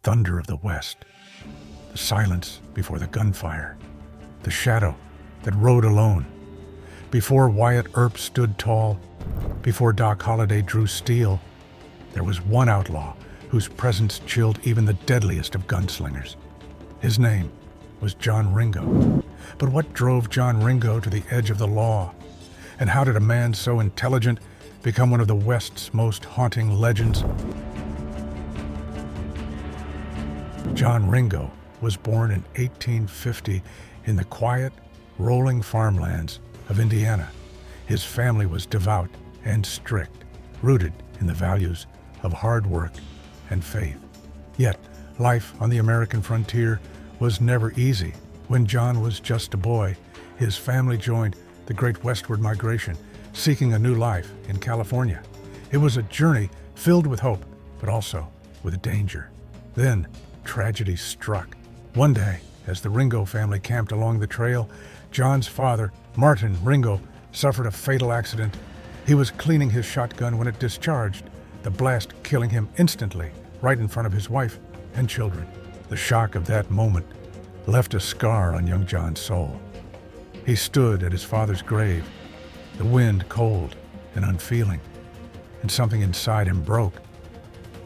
thunder of the West, the silence before the gunfire, the shadow that rode alone. Before Wyatt Earp stood tall, before Doc Holliday drew steel, there was one outlaw whose presence chilled even the deadliest of gunslingers. His name was John Ringo. But what drove John Ringo to the edge of the law? And how did a man so intelligent become one of the West's most haunting legends? John Ringo was born in 1850 in the quiet, rolling farmlands of Indiana. His family was devout and strict, rooted in the values of hard work and faith. Yet, life on the American frontier was never easy. When John was just a boy, his family joined the Great Westward Migration, seeking a new life in California. It was a journey filled with hope, but also with danger. Then, tragedy struck. One day, as the Ringo family camped along the trail, John's father, Martin Ringo, suffered a fatal accident. He was cleaning his shotgun when it discharged, the blast killing him instantly, right in front of his wife and children. The shock of that moment left a scar on young John's soul. He stood at his father's grave, the wind cold and unfeeling, and something inside him broke.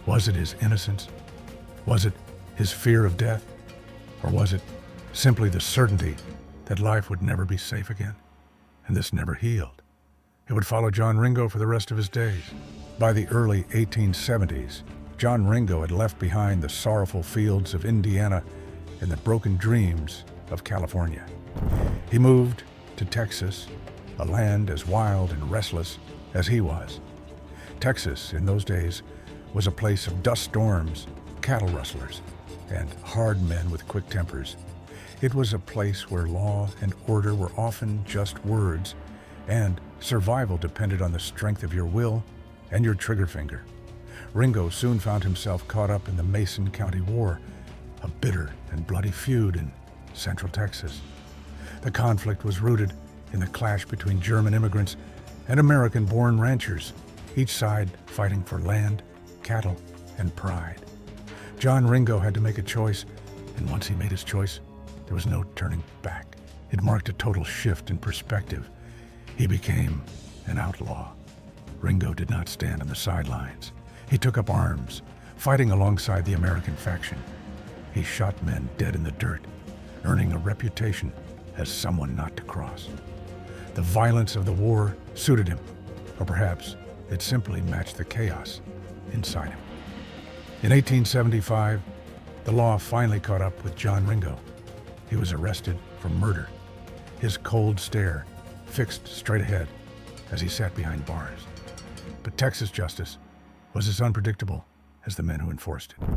Was it his innocence? Was it his fear of death? Or was it simply the certainty that life would never be safe again? And this never healed. It would follow John Ringo for the rest of his days. By the early 1870s, John Ringo had left behind the sorrowful fields of Indiana and the broken dreams of California. He moved to Texas, a land as wild and restless as he was. Texas, in those days, was a place of dust storms, cattle rustlers, and hard men with quick tempers. It was a place where law and order were often just words, and survival depended on the strength of your will and your trigger finger. Ringo soon found himself caught up in the Mason County War, a bitter and bloody feud in Central Texas. The conflict was rooted in the clash between German immigrants and American-born ranchers, each side fighting for land, cattle, and pride. John Ringo had to make a choice, and once he made his choice, there was no turning back. It marked a total shift in perspective. He became an outlaw. Ringo did not stand on the sidelines. He took up arms, fighting alongside the American faction. He shot men dead in the dirt, earning a reputation as someone not to cross. The violence of the war suited him, or perhaps it simply matched the chaos inside him. In 1875, the law finally caught up with John Ringo. He was arrested for murder, his cold stare fixed straight ahead as he sat behind bars. But Texas justice was as unpredictable as the men who enforced it.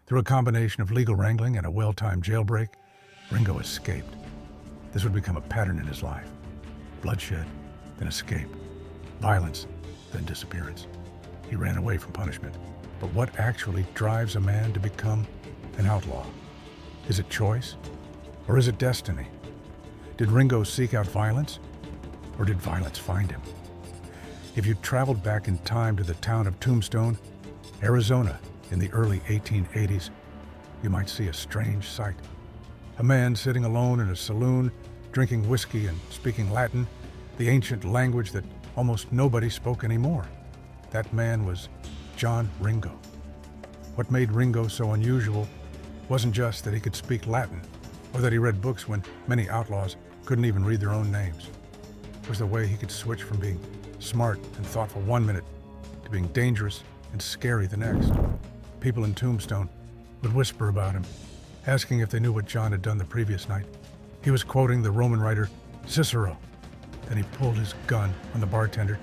Through a combination of legal wrangling and a well-timed jailbreak, Ringo escaped. This would become a pattern in his life. Bloodshed, then escape. Violence, then disappearance. He ran away from punishment. But what actually drives a man to become an outlaw? Is it choice? Or is it destiny? Did Ringo seek out violence? Or did violence find him? If you traveled back in time to the town of Tombstone, Arizona, in the early 1880s, you might see a strange sight. A man sitting alone in a saloon, drinking whiskey and speaking Latin, the ancient language that almost nobody spoke anymore. That man was John Ringo. What made Ringo so unusual wasn't just that he could speak Latin, or that he read books when many outlaws couldn't even read their own names. It was the way he could switch from being smart and thoughtful one minute to being dangerous and scary the next. People in Tombstone would whisper about him, asking if they knew what John had done the previous night. He was quoting the Roman writer Cicero. Then he pulled his gun on the bartender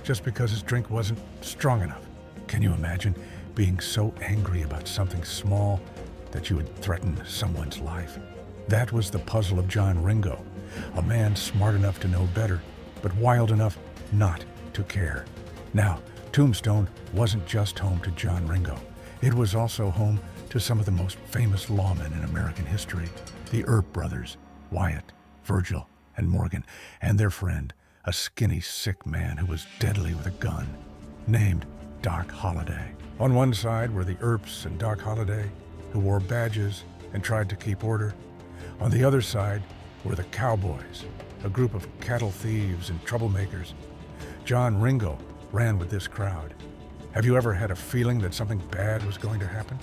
just because his drink wasn't strong enough. Can you imagine being so angry about something small that you would threaten someone's life? That was the puzzle of John Ringo, a man smart enough to know better, but wild enough not to care. Now, Tombstone wasn't just home to John Ringo. It was also home to some of the most famous lawmen in American history, the Earp brothers, Wyatt, Virgil, and Morgan, and their friend, a skinny, sick man who was deadly with a gun, named Doc Holliday. On one side were the Earps and Doc Holliday, who wore badges and tried to keep order. On the other side were the cowboys, a group of cattle thieves and troublemakers. John Ringo ran with this crowd. Have you ever had a feeling that something bad was going to happen?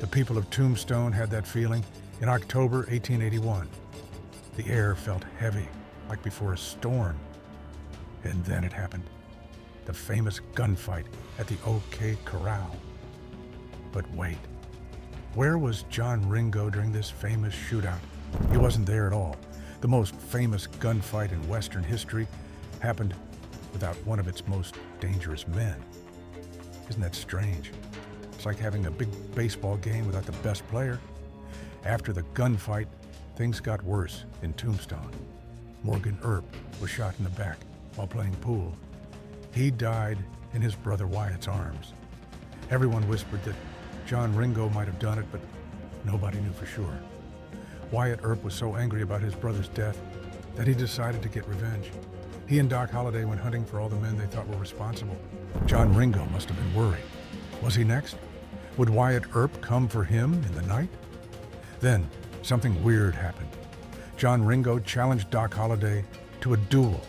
The people of Tombstone had that feeling in October 1881. The air felt heavy, like before a storm. And then it happened. The famous gunfight at the OK Corral. But wait, where was John Ringo during this famous shootout? He wasn't there at all. The most famous gunfight in Western history happened without one of its most dangerous men. Isn't that strange? It's like having a big baseball game without the best player. After the gunfight, things got worse in Tombstone. Morgan Earp was shot in the back while playing pool. He died in his brother Wyatt's arms. Everyone whispered that John Ringo might have done it, but nobody knew for sure. Wyatt Earp was so angry about his brother's death that he decided to get revenge. He and Doc Holliday went hunting for all the men they thought were responsible. John Ringo must have been worried. Was he next? Would Wyatt Earp come for him in the night? Then something weird happened. John Ringo challenged Doc Holliday to a duel,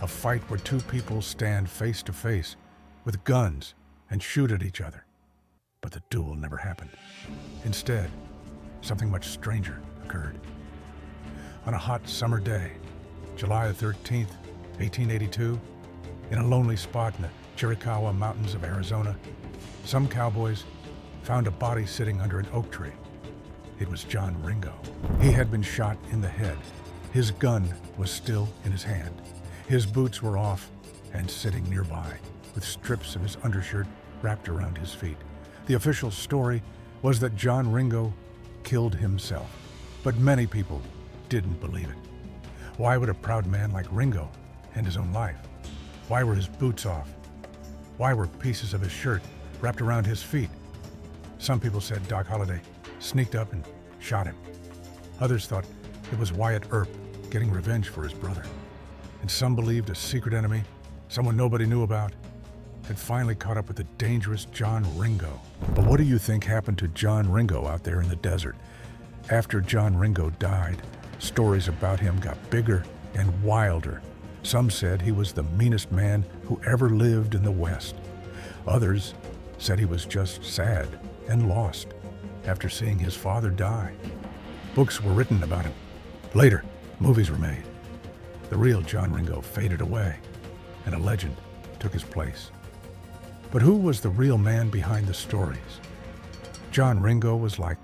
a fight where two people stand face to face with guns and shoot at each other. But the duel never happened. Instead, something much stranger occurred. On a hot summer day, July 13th, 1882, in a lonely spot in the Chiricahua Mountains of Arizona, some cowboys found a body sitting under an oak tree. It was John Ringo. He had been shot in the head. His gun was still in his hand. His boots were off and sitting nearby, with strips of his undershirt wrapped around his feet. The official story was that John Ringo killed himself, but many people didn't believe it. Why would a proud man like Ringo end his own life? Why were his boots off? Why were pieces of his shirt wrapped around his feet? Some people said Doc Holliday sneaked up and shot him. Others thought it was Wyatt Earp getting revenge for his brother. And some believed a secret enemy, someone nobody knew about, had finally caught up with the dangerous John Ringo. But what do you think happened to John Ringo out there in the desert? After John Ringo died, stories about him got bigger and wilder. Some said he was the meanest man who ever lived in the West. Others said he was just sad and lost after seeing his father die. Books were written about him. Later, movies were made. The real John Ringo faded away, and a legend took his place. But who was the real man behind the stories? John Ringo was like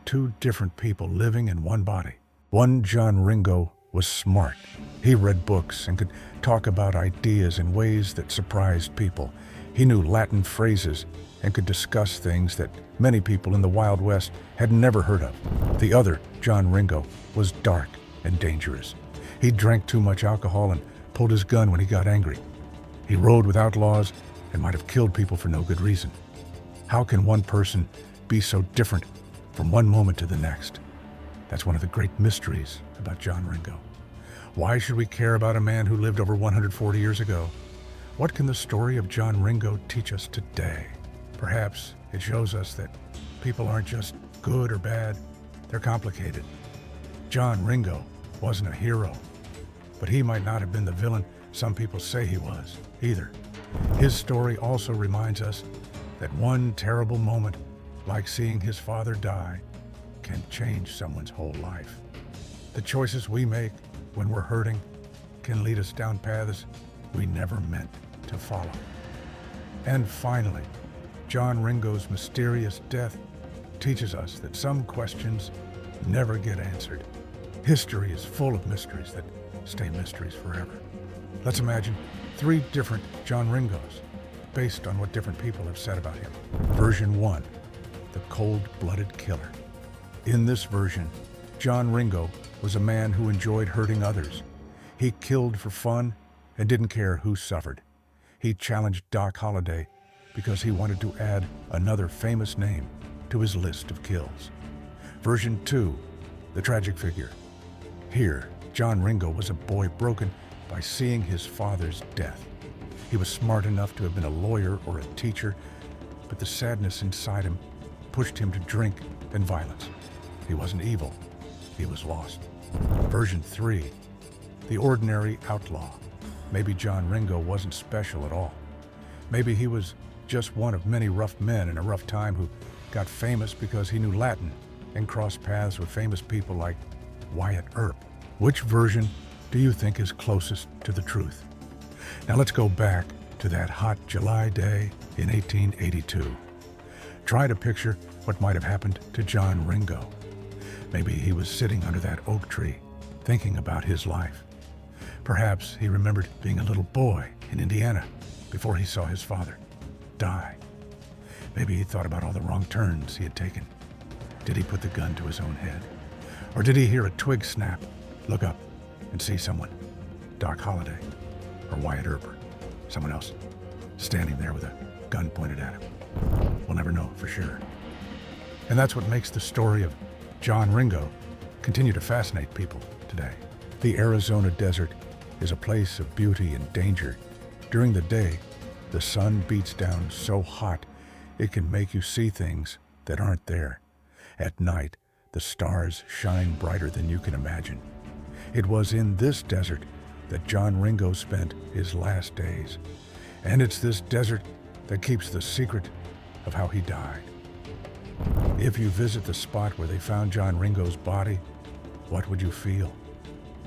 two different people living in one body. One John Ringo was smart. He read books and could talk about ideas in ways that surprised people. He knew Latin phrases and could discuss things that many people in the Wild West had never heard of. The other John Ringo was dark and dangerous. He drank too much alcohol and pulled his gun when he got angry. He rode with outlaws and might have killed people for no good reason. How can one person be so different from one moment to the next? That's one of the great mysteries about John Ringo. Why should we care about a man who lived over 140 years ago? What can the story of John Ringo teach us today? Perhaps it shows us that people aren't just good or bad, they're complicated. John Ringo wasn't a hero, but he might not have been the villain some people say he was either. His story also reminds us that one terrible moment, like seeing his father die, can change someone's whole life. The choices we make when we're hurting can lead us down paths we never meant to follow. And finally, John Ringo's mysterious death teaches us that some questions never get answered. History is full of mysteries that stay mysteries forever. Let's imagine 3 different John Ringos based on what different people have said about him. Version 1, the cold-blooded killer. In this version, John Ringo was a man who enjoyed hurting others. He killed for fun and didn't care who suffered. He challenged Doc Holliday because he wanted to add another famous name to his list of kills. Version 2, the tragic figure. Here, John Ringo was a boy broken by seeing his father's death. He was smart enough to have been a lawyer or a teacher, but the sadness inside him pushed him to drink and violence. He wasn't evil, he was lost. Version 3, the ordinary outlaw. Maybe John Ringo wasn't special at all. Maybe he was just one of many rough men in a rough time who got famous because he knew Latin and crossed paths with famous people like Wyatt Earp. Which version do you think is closest to the truth? Now let's go back to that hot July day in 1882. Try to picture what might have happened to John Ringo. Maybe he was sitting under that oak tree, thinking about his life. Perhaps he remembered being a little boy in Indiana before he saw his father die. Maybe he thought about all the wrong turns he had taken. Did he put the gun to his own head? Or did he hear a twig snap, look up, and see someone, Doc Holliday, or Wyatt Earp, or someone else, standing there with a gun pointed at him? We'll never know for sure. And that's what makes the story of John Ringo continue to fascinate people today. The Arizona desert is a place of beauty and danger. During the day, the sun beats down so hot it can make you see things that aren't there. At night, the stars shine brighter than you can imagine. It was in this desert that John Ringo spent his last days. And it's this desert that keeps the secret of how he died. If you visit the spot where they found John Ringo's body, what would you feel?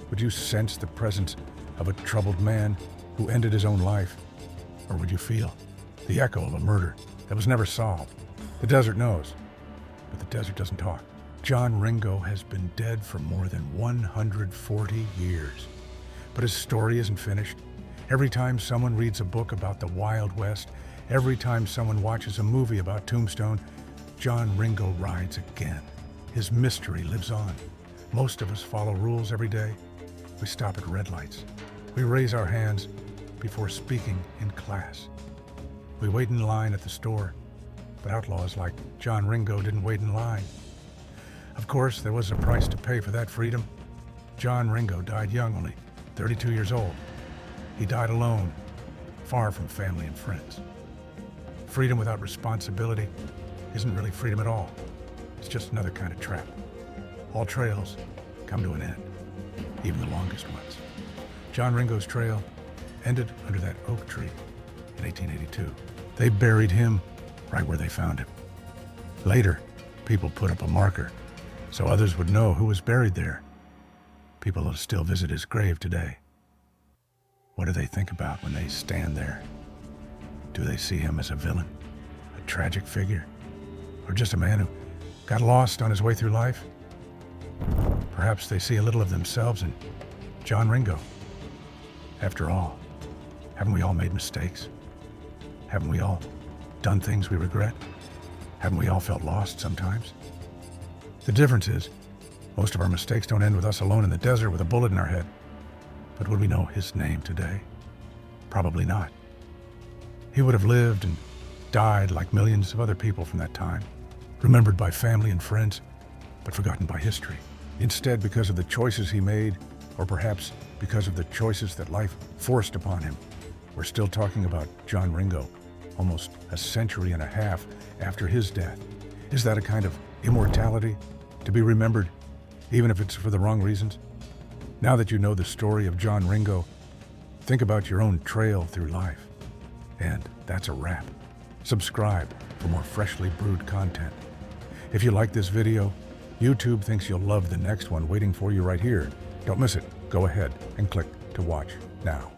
Would you sense the presence of a troubled man who ended his own life? Or would you feel the echo of a murder that was never solved? The desert knows, but the desert doesn't talk. John Ringo has been dead for more than 140 years. But his story isn't finished. Every time someone reads a book about the Wild West, every time someone watches a movie about Tombstone, John Ringo rides again. His mystery lives on. Most of us follow rules every day. We stop at red lights. We raise our hands before speaking in class. We wait in line at the store, but outlaws like John Ringo didn't wait in line. Of course, there was a price to pay for that freedom. John Ringo died young, only 32 years old. He died alone, far from family and friends. Freedom without responsibility isn't really freedom at all. It's just another kind of trap. All trails come to an end, even the longest ones. John Ringo's trail ended under that oak tree in 1882. They buried him right where they found him. Later, people put up a marker so others would know who was buried there. People will still visit his grave today. What do they think about when they stand there? Do they see him as a villain, a tragic figure, or just a man who got lost on his way through life? Perhaps they see a little of themselves in John Ringo. After all, haven't we all made mistakes? Haven't we all done things we regret? Haven't we all felt lost sometimes? The difference is, most of our mistakes don't end with us alone in the desert with a bullet in our head. But would we know his name today? Probably not. He would have lived and died like millions of other people from that time, remembered by family and friends, but forgotten by history. Instead, because of the choices he made, or perhaps because of the choices that life forced upon him, we're still talking about John Ringo, almost a century and a half after his death. Is that a kind of immortality, to be remembered, even if it's for the wrong reasons? Now that you know the story of John Ringo, think about your own trail through life. And that's a wrap. Subscribe for more freshly brewed content. If you like this video, YouTube thinks you'll love the next one waiting for you right here. Don't miss it. Go ahead and click to watch now.